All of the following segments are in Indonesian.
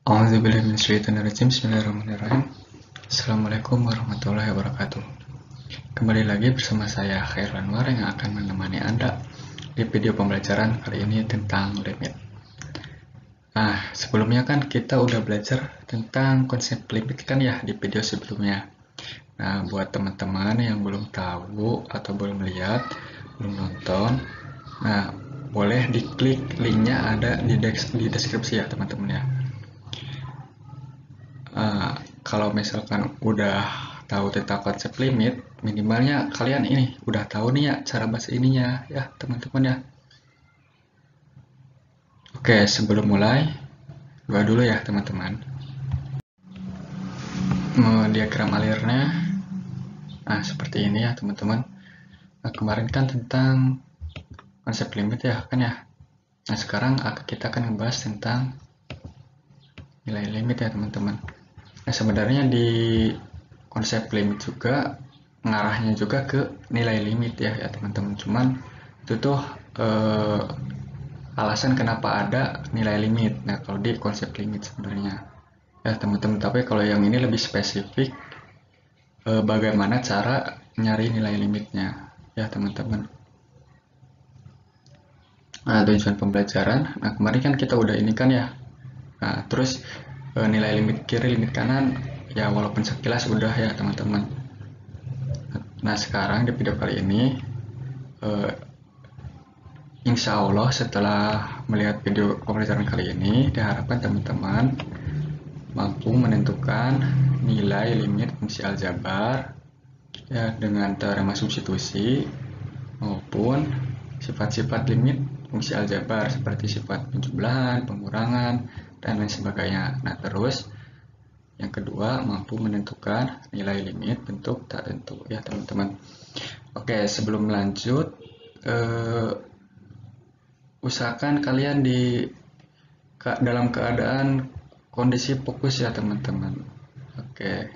A'udzubillahiminasyaitonirrajim. Bismillahirrahmanirrahim. Assalamualaikum warahmatullahi wabarakatuh. Kembali lagi bersama saya Khairul Anwar yang akan menemani Anda di video pembelajaran kali ini tentang limit. Nah, sebelumnya kan kita udah belajar tentang konsep limit kan ya di video sebelumnya. Nah, buat teman-teman yang belum tahu atau belum lihat, belum nonton, nah boleh diklik linknya ada di deskripsi ya teman-teman ya. Kalau misalkan udah tahu tentang konsep limit, minimalnya kalian ini udah tahu nih ya cara bahasa ininya ya teman-teman ya. Oke, sebelum mulai, doa dulu ya teman-teman. Diagram alirnya, nah seperti ini ya teman-teman. Nah, kemarin kan tentang konsep limit ya kan ya. Nah sekarang kita akan membahas tentang nilai limit ya teman-teman. Nah sebenarnya di konsep limit juga ngarahnya juga ke nilai limit ya teman-teman. Cuman itu tuh alasan kenapa ada nilai limit. Nah kalau di konsep limit sebenarnya ya teman-teman. Tapi kalau yang ini lebih spesifik bagaimana cara nyari nilai limitnya ya teman-teman. Nah tujuan pembelajaran. Nah kemarin kan kita udah ini kan ya. Nah terus nilai limit kiri, limit kanan, ya walaupun sekilas udah ya teman-teman. Nah sekarang di video kali ini, insya Allah setelah melihat video pembelajaran kali ini, diharapkan teman-teman mampu menentukan nilai limit fungsi aljabar ya dengan teorema substitusi maupun sifat-sifat limit fungsi aljabar seperti sifat penjumlahan, pengurangan, dan lain sebagainya. Nah terus yang kedua mampu menentukan nilai limit bentuk tak tentu ya teman-teman. Oke, sebelum lanjut usahakan kalian dalam keadaan kondisi fokus ya teman-teman. Oke.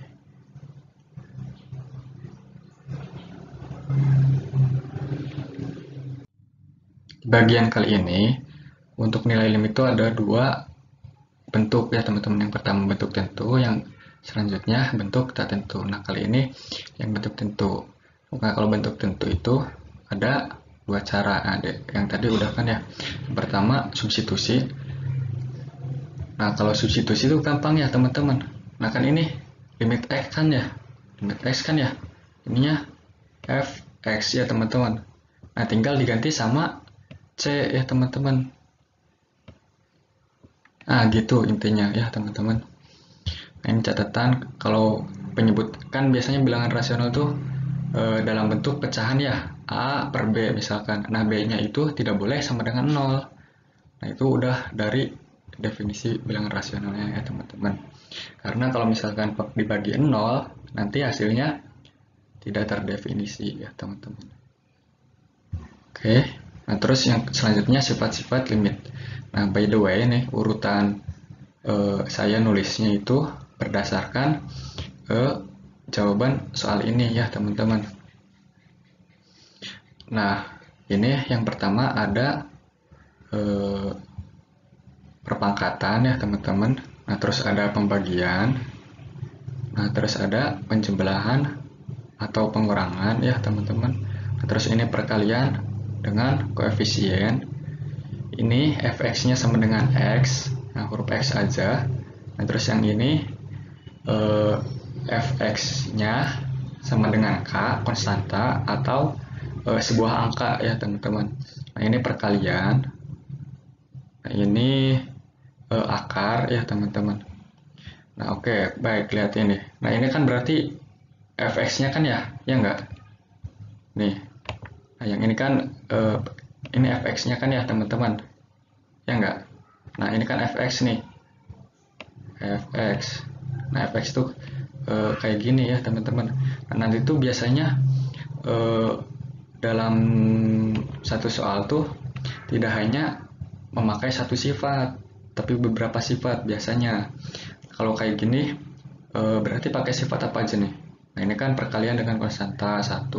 Bagian kali ini untuk nilai limit itu ada dua bentuk ya teman-teman. Yang pertama bentuk tentu, yang selanjutnya bentuk tak tentu. Nah kali ini yang bentuk tentu. Nah kalau bentuk tentu itu ada dua cara. Nah, yang tadi udah kan ya. Yang pertama substitusi. Nah kalau substitusi itu gampang ya teman-teman. Nah kan ini limit x kan ya. Limit x kan ya. Ininya fx ya teman-teman. Nah tinggal diganti sama c ya teman-teman. Nah gitu intinya ya teman-teman. Nah ini catatan, kalau penyebut kan biasanya bilangan rasional tuh dalam bentuk pecahan ya, A per B misalkan. Nah B nya itu tidak boleh sama dengan 0. Nah itu udah dari definisi bilangan rasionalnya ya teman-teman. Karena kalau misalkan dibagi 0 nanti hasilnya tidak terdefinisi ya teman-teman. Oke, nah terus yang selanjutnya sifat-sifat limit. Nah by the way nih urutan saya nulisnya itu berdasarkan jawaban soal ini ya teman-teman. Nah ini yang pertama ada perpangkatan ya teman-teman. Nah terus ada pembagian. Nah terus ada penjumlahan atau pengurangan ya teman-teman. Nah, terus ini perkalian dengan koefisien. Ini fx-nya sama dengan x. Nah huruf x aja. Nah terus yang ini fx-nya sama dengan k, konstanta, atau sebuah angka ya teman-teman. Nah ini perkalian. Nah ini akar ya teman-teman. Nah oke, baik, lihat ini. Nah ini kan berarti fx-nya kan ya enggak? Nih. Nah yang ini kan ini fx-nya kan ya teman-teman. Ya enggak? Nah ini kan fx nih. fx. Nah fx itu kayak gini ya teman-teman. Nah nanti tuh biasanya dalam satu soal tuh tidak hanya memakai satu sifat, tapi beberapa sifat biasanya. Kalau kayak gini berarti pakai sifat apa aja nih? Nah ini kan perkalian dengan konstanta 1,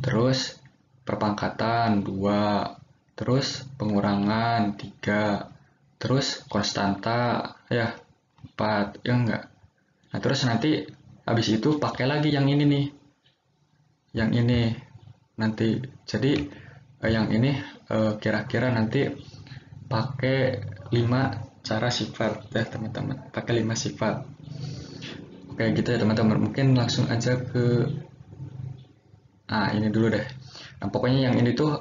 terus perpangkatan 2, terus pengurangan 3, terus konstanta ya sifat, ya enggak. Nah, terus nanti habis itu pakai lagi yang ini nih. Yang ini nanti. Jadi yang ini kira-kira nanti pakai 5 cara sifat ya teman-teman. Pakai 5 sifat. Oke gitu ya teman-teman. Mungkin langsung aja ke ini dulu deh. Nah, pokoknya yang ini tuh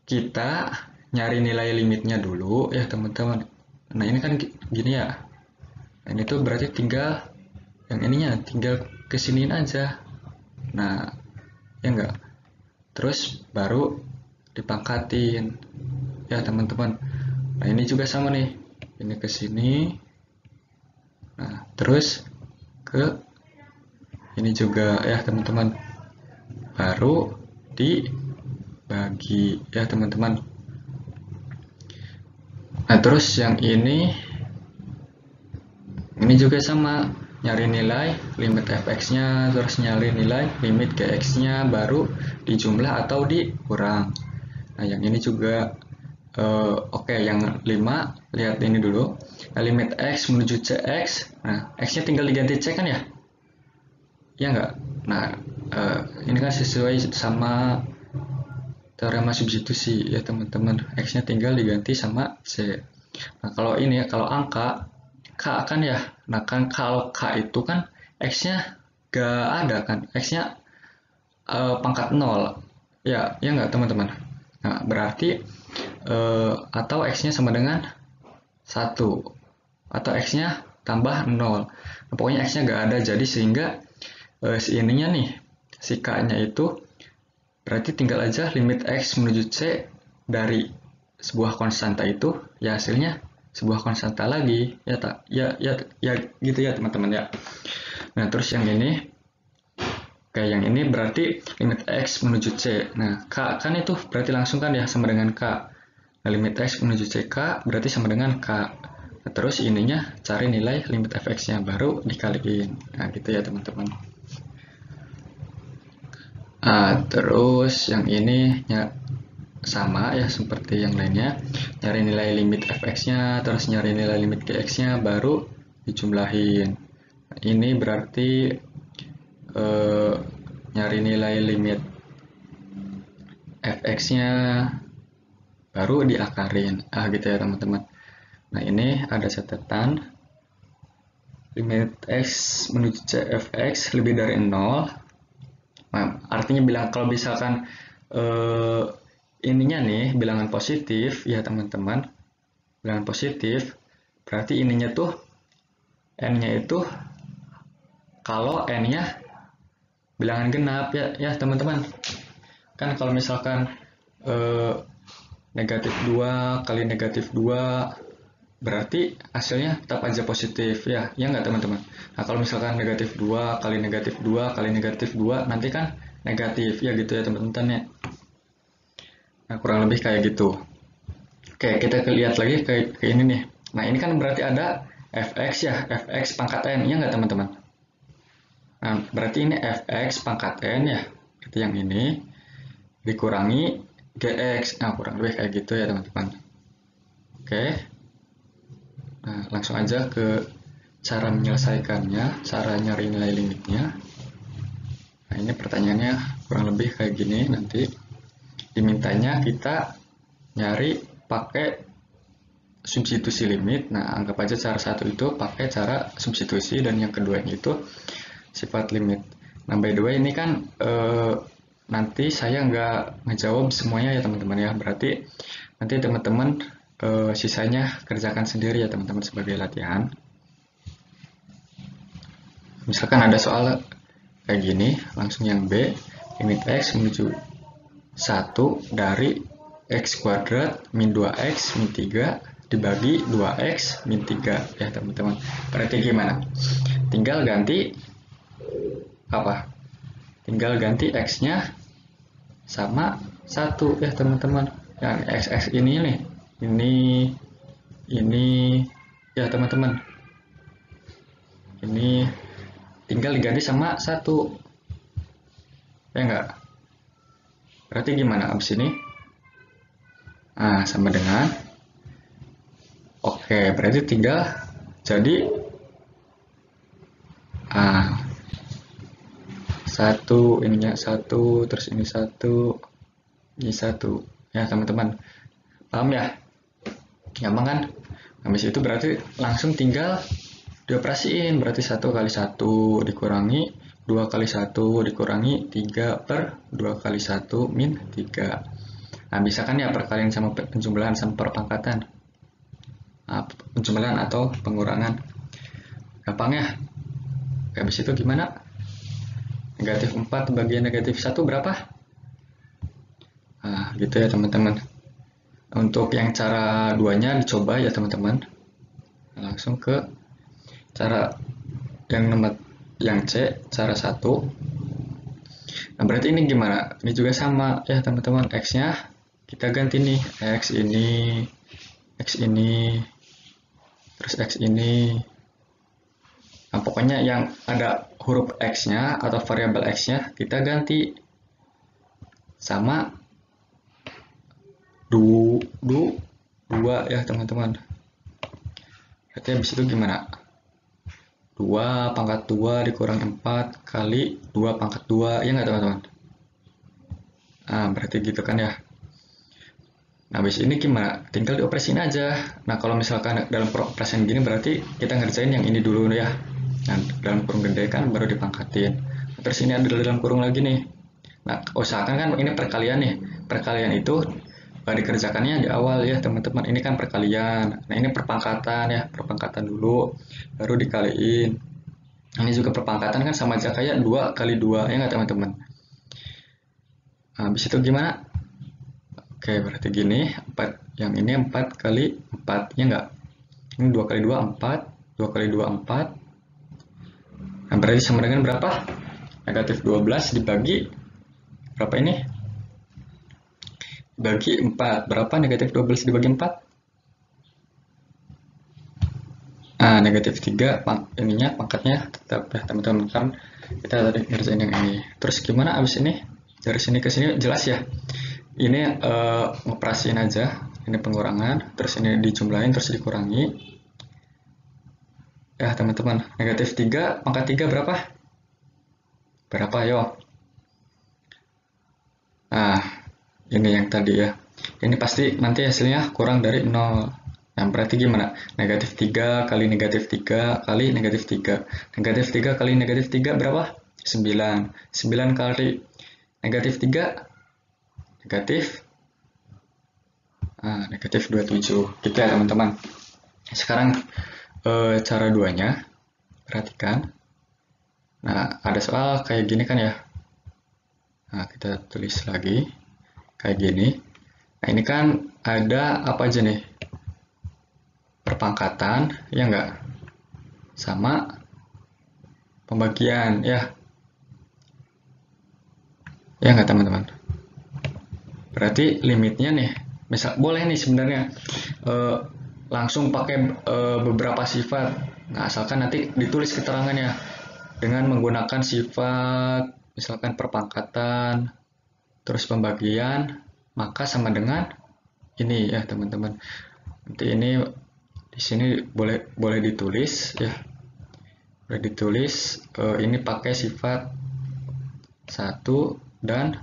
kita nyari nilai limitnya dulu ya teman-teman. Nah ini kan gini ya. Nah, ini tuh berarti tinggal yang ininya tinggal kesiniin aja. Nah ya enggak. Terus baru dipangkatin ya teman-teman. Nah ini juga sama nih. Ini ke sini. Nah terus ke ini juga ya teman-teman. Baru dibagi ya teman-teman. Nah terus yang ini juga sama, nyari nilai limit fx-nya, terus nyari nilai limit gx-nya, baru dijumlah atau dikurang. Nah yang ini juga oke, yang 5 lihat ini dulu. Nah, limit x menuju cx, nah x-nya tinggal diganti c kan ya? Ya enggak? Nah ini kan sesuai sama teorema substitusi ya teman-teman, x-nya tinggal diganti sama c. Nah kalau ini, kalau angka k kan ya, nah kan kalau k itu kan x-nya gak ada kan, x-nya pangkat 0 ya, ya enggak teman-teman. Nah berarti atau x-nya sama dengan 1 atau x-nya tambah 0. Nah, pokoknya x-nya gak ada, jadi sehingga si ininya nih, si k-nya itu berarti tinggal aja limit x menuju c dari sebuah konstanta itu, ya hasilnya sebuah konstanta lagi, ya tak? Ya gitu ya teman-teman ya. Nah terus yang ini, kayak yang ini berarti limit x menuju c. Nah k kan itu berarti langsung kan ya sama dengan k. Nah, limit x menuju ck berarti sama dengan k. Nah, terus ininya cari nilai limit fx-nya, baru dikaliin. Nah gitu ya teman-teman. Terus yang ini ya sama ya seperti yang lainnya, nyari nilai limit fx-nya, terus nyari nilai limit gx-nya, baru dijumlahin. Nah, ini berarti nyari nilai limit fx-nya, baru diakarin. Gitu ya teman-teman. Nah ini ada catatan, limit x menuju cfx lebih dari 0. Nah, artinya bilang kalau misalkan ininya nih bilangan positif ya teman-teman, bilangan positif berarti ininya tuh n-nya itu kalau n-nya bilangan genap ya teman-teman. Kan kalau misalkan negatif 2 kali negatif 2 berarti hasilnya tetap aja positif ya enggak teman-teman. Nah kalau misalkan negatif 2 kali negatif 2 kali negatif 2 nanti kan negatif ya gitu ya teman-teman ya. Nah kurang lebih kayak gitu. Oke kita lihat lagi ke ini nih. Nah ini kan berarti ada fx ya, fx pangkat n ya enggak teman-teman. Nah berarti ini fx pangkat n ya, berarti yang ini dikurangi gx. Nah kurang lebih kayak gitu ya teman-teman. Oke. Nah, langsung aja ke cara menyelesaikannya, cara nyari nilai limitnya. Nah, ini pertanyaannya kurang lebih kayak gini nanti. Dimintanya kita nyari pakai substitusi limit. Nah, anggap aja cara satu itu pakai cara substitusi, dan yang kedua itu sifat limit. Nah, by the way ini kan nanti saya nggak ngejawab semuanya ya teman-teman ya. Berarti nanti teman-teman sisanya kerjakan sendiri ya teman-teman sebagai latihan. Misalkan ada soal kayak gini, langsung yang B, limit x menuju 1 dari x kuadrat min 2x min 3 dibagi 2x min 3 ya teman-teman. Berarti gimana? Tinggal ganti apa? Tinggal ganti x-nya sama 1 ya teman-teman. Yang x ini nih. Ini ya teman-teman, ini tinggal diganti sama 1 ya enggak. Berarti gimana abis ini? Sama dengan oke, berarti tinggal Jadi satu, ininya satu, terus ini satu, ini satu. Ya teman-teman, paham ya? Gampang kan? Habis itu berarti langsung tinggal dioperasiin. Berarti 1 kali 1 dikurangi 2 kali 1 dikurangi 3 per 2 kali 1 min 3. Nah, bisa kan ya perkalian sama penjumlahan sama perpangkatan. Nah, penjumlahan atau pengurangan. Gampang ya? Habis itu gimana? Negatif 4 bagian negatif 1 berapa? Nah, gitu ya teman-teman. Untuk yang cara duanya dicoba ya teman-teman. Langsung ke cara yang nomor yang C, cara 1. Nah, berarti ini gimana? Ini juga sama ya teman-teman. X-nya kita ganti nih. X ini, terus X ini. Nah, pokoknya yang ada huruf X-nya atau variabel X-nya kita ganti sama 2 ya teman-teman. Berarti habis itu gimana? 2 pangkat 2 dikurang 4 kali 2 pangkat 2, ya nggak teman-teman? Nah, berarti gitu kan ya. Nah, habis ini gimana? Tinggal dioperasiin aja. Nah, kalau misalkan dalam operasian gini berarti kita ngerjain yang ini dulu ya. Nah, dalam kurung gede kan baru dipangkatin. Terus ini ada dalam kurung lagi nih. Nah, usahakan kan ini perkalian nih. Perkalian itu dikerjakannya di awal ya teman-teman. Ini kan perkalian. Nah, ini perpangkatan ya. Perpangkatan dulu, baru dikaliin. Ini juga perpangkatan kan sama aja kayak 2 kali 2 ya nggak teman-teman? Nah, habis itu gimana? Oke, berarti gini, 4, yang ini 4 kali 4, ya enggak? Ini 2 kali 2, 4, 2 kali 2, 4. Nah, berarti sama dengan berapa? Negatif 12 dibagi, berapa ini? Dibagi 4, berapa negatif 12 dibagi 4? Nah, negatif 3, ininya, pangkatnya tetap ya teman-teman, kan kita tadi ngerjain yang ini. Terus gimana abis ini? Dari sini ke sini jelas ya? Ini ngoperasiin aja, ini pengurangan, terus ini dijumlahin, terus dikurangi. Ya teman-teman, negatif 3, pangkat 3 berapa? Berapa yo? Nah, ini yang tadi ya. Ini pasti nanti hasilnya kurang dari 0. Nah, berarti gimana? Negatif 3 kali negatif 3 kali negatif 3. Negatif 3 kali negatif 3 berapa? 9. 9 kali negatif 3, negatif negatif 27. Gitu ya teman-teman. Sekarang cara duanya, perhatikan. Nah, ada soal kayak gini kan ya. Nah, kita tulis lagi kayak gini. Nah, ini kan ada apa aja nih? Perpangkatan, ya enggak? Sama pembagian, ya. Ya enggak teman-teman? Berarti limitnya nih, misal boleh nih sebenarnya langsung pakai beberapa sifat. Nah, asalkan nanti ditulis keterangannya dengan menggunakan sifat, misalkan perpangkatan, terus pembagian, maka sama dengan ini ya teman-teman. Nanti ini di sini boleh ditulis ya, boleh ditulis ini pakai sifat 1 dan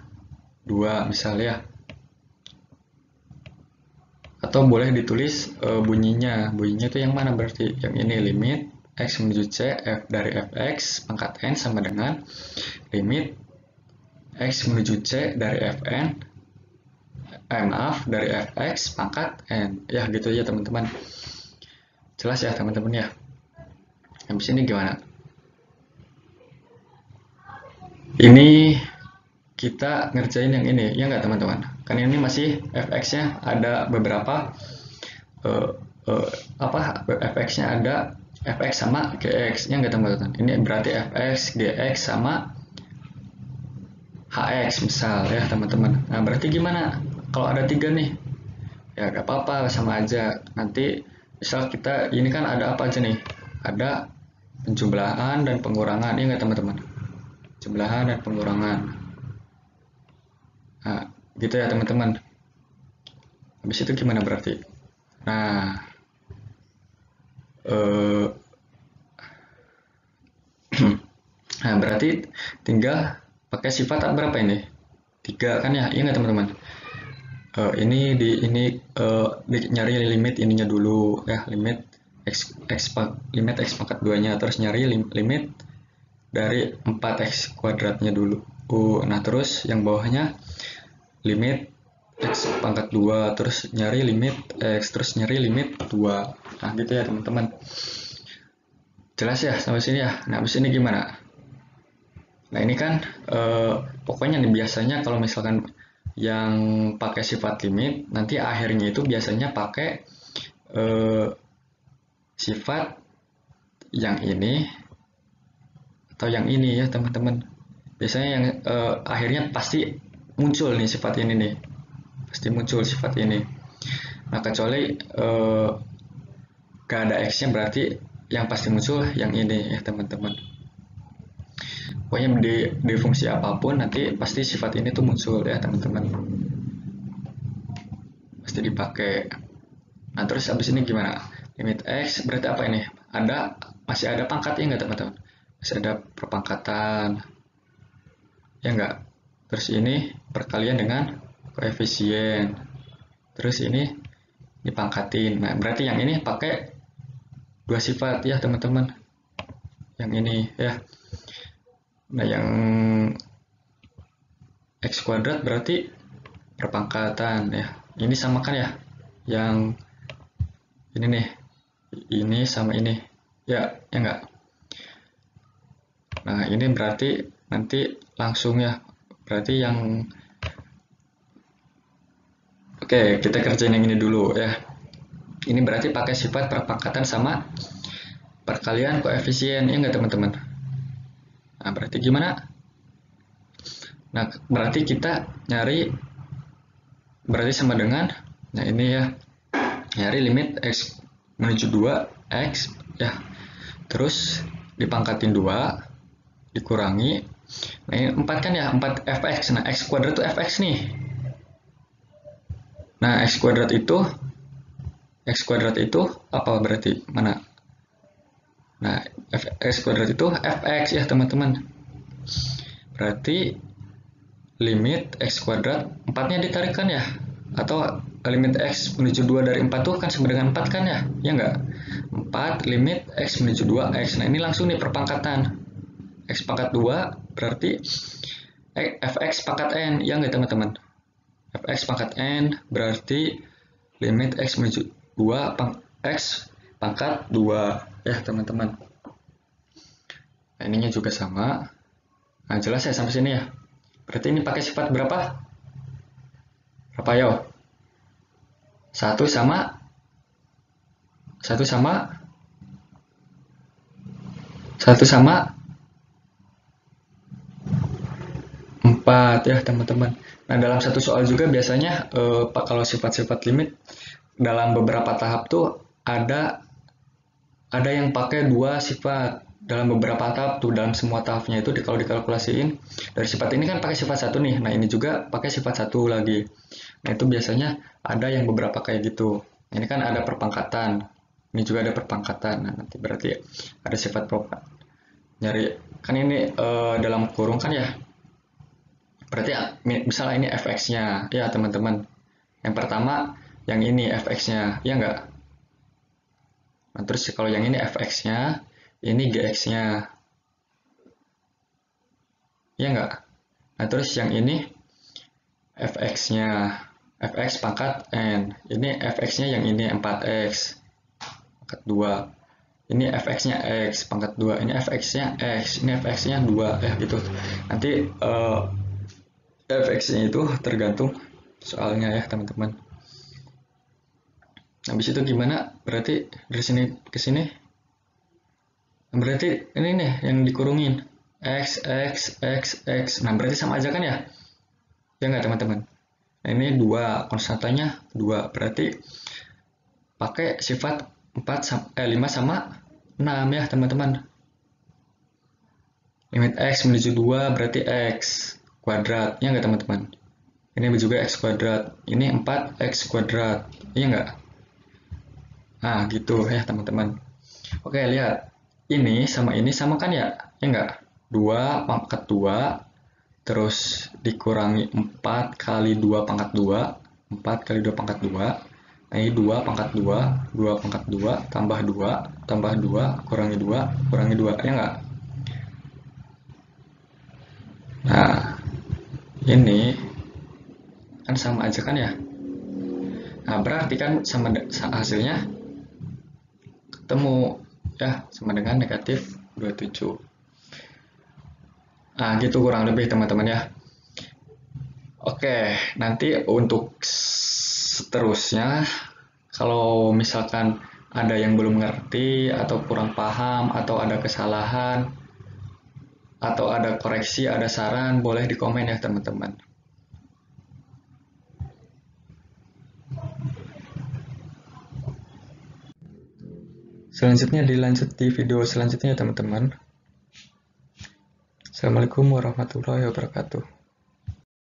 2 misalnya, atau boleh ditulis bunyinya itu yang mana? Berarti yang ini limit x menuju c f dari fx pangkat n sama dengan limit x menuju c dari fn dari fx pangkat n, ya gitu ya teman-teman. Jelas ya teman-teman ya. Habis ini gimana? Ini kita ngerjain yang ini, ya nggak teman-teman? Kan ini masih fx-nya ada beberapa fx-nya ada fx sama gx, ya nggak teman-teman? Ini berarti fx, gx sama hx misal ya teman-teman. Nah, berarti gimana? Kalau ada 3 nih, ya nggak apa-apa, sama aja. Nanti misal kita ini kan ada apa aja nih? Ada penjumlahan dan pengurangan, ya nggak teman-teman? Jumlahan dan pengurangan. Nah, gitu ya teman-teman. Habis itu gimana berarti? Nah, Nah, berarti tinggal pakai sifat berapa ini? 3 kan ya? Iya nggak teman-teman? Nyari limit ininya dulu ya, limit x pangkat 2-nya, terus nyari limit dari 4x kuadratnya dulu. Nah terus yang bawahnya limit x pangkat 2, terus nyari limit x, terus nyari limit 2. Nah gitu ya teman-teman. Jelas ya sampai sini ya? Nah habis ini gimana? Nah ini kan pokoknya nih biasanya kalau misalkan yang pakai sifat limit, nanti akhirnya itu biasanya pakai sifat yang ini atau yang ini ya teman-teman. Biasanya yang akhirnya pasti muncul nih sifat ini nih, pasti muncul sifat ini. Nah kecuali gak ada x-nya, berarti yang pasti muncul yang ini ya teman-teman. Pokoknya di fungsi apapun nanti pasti sifat ini tuh muncul ya teman-teman, pasti dipakai. Nah terus abis ini gimana? Limit x berarti apa ini? Masih ada pangkatnya nggak teman-teman? Masih ada perpangkatan ya nggak? Terus ini perkalian dengan koefisien, terus ini dipangkatin. Nah berarti yang ini pakai dua sifat ya teman-teman, yang ini ya. Nah yang x kuadrat berarti perpangkatan ya, ini samakan ya, yang ini nih, ini sama ini ya enggak. Nah ini berarti nanti langsung ya, berarti yang oke, kita kerjain yang ini dulu ya. Ini berarti pakai sifat perpangkatan sama perkalian koefisien ya enggak teman-teman. Nah berarti gimana? Nah berarti kita nyari, berarti sama dengan, nah ini ya, nyari limit x menuju 2x ya, terus dipangkatin 2 dikurangi, nah ini 4 kan ya, 4 fx. Nah x kuadrat itu fx nih. Nah x kuadrat itu apa berarti? Mana? Nah x kuadrat itu fx ya teman-teman. Berarti limit x kuadrat 4-nya ditarikkan ya, atau limit x menuju 2 dari 4 tuh kan sama dengan 4 kan ya, ya enggak? 4 limit x menuju 2x. Nah ini langsung nih perpangkatan, x pangkat 2 berarti fx pangkat n ya enggak teman-teman? Fx pangkat n berarti limit x menuju 2 x pangkat 2 ya teman-teman. Nah ininya juga sama. Nah jelas ya sampai sini ya. Berarti ini pakai sifat berapa? Berapa yo? 1 sama 4 ya teman-teman. Nah dalam satu soal juga biasanya kalau sifat-sifat limit dalam beberapa tahap tuh ada yang pakai dua sifat dalam beberapa tahap tuh. Dalam semua tahapnya itu kalau dikalkulasiin dari sifat ini kan pakai sifat 1 nih, nah ini juga pakai sifat 1 lagi. Nah itu biasanya ada yang beberapa kayak gitu. Ini kan ada perpangkatan, ini juga ada perpangkatan. Nah nanti berarti ada sifat nyari kan ini dalam kurung kan ya, berarti misalnya ini fx-nya ya teman-teman. Yang pertama yang ini fx-nya ya enggak. Nah terus kalau yang ini fx-nya, ini gx-nya ya enggak. Nah terus yang ini fx-nya, fx pangkat n, ini fx-nya yang ini 4x pangkat 2, ini fx-nya x pangkat 2, ini fx-nya x, ini fx-nya 2 ya gitu. Nanti fx-nya itu tergantung soalnya ya teman-teman. Habis itu gimana? Berarti dari sini ke sini, berarti ini nih yang dikurungin x, x, x, x. Nah berarti sama aja kan ya? Ya nggak teman-teman? Nah ini 2, konstantanya 2. Berarti pakai sifat 5 sama 6 ya teman-teman. Limit x menuju 2 berarti x kuadrat. Ya nggak teman-teman? Ini juga x kuadrat. Ini 4x kuadrat. Iya nggak? Nah gitu ya teman-teman. Oke lihat. Ini sama kan ya? Ya nggak? 2 pangkat 2, terus dikurangi 4 kali 2 pangkat 2, 4 kali 2 pangkat 2, nah ini 2 pangkat 2, 2 pangkat 2, tambah 2, kurangi 2, ya enggak? Nah, ini kan sama aja kan ya? Nah, berarti kan sama hasilnya ketemu ya, sama dengan negatif 27. Nah, gitu kurang lebih teman-teman ya. Oke, nanti untuk seterusnya, kalau misalkan ada yang belum ngerti atau kurang paham atau ada kesalahan atau ada koreksi, ada saran, boleh di komen ya teman-teman. Selanjutnya dilanjut di video selanjutnya ya teman-teman. Assalamualaikum warahmatullahi wabarakatuh.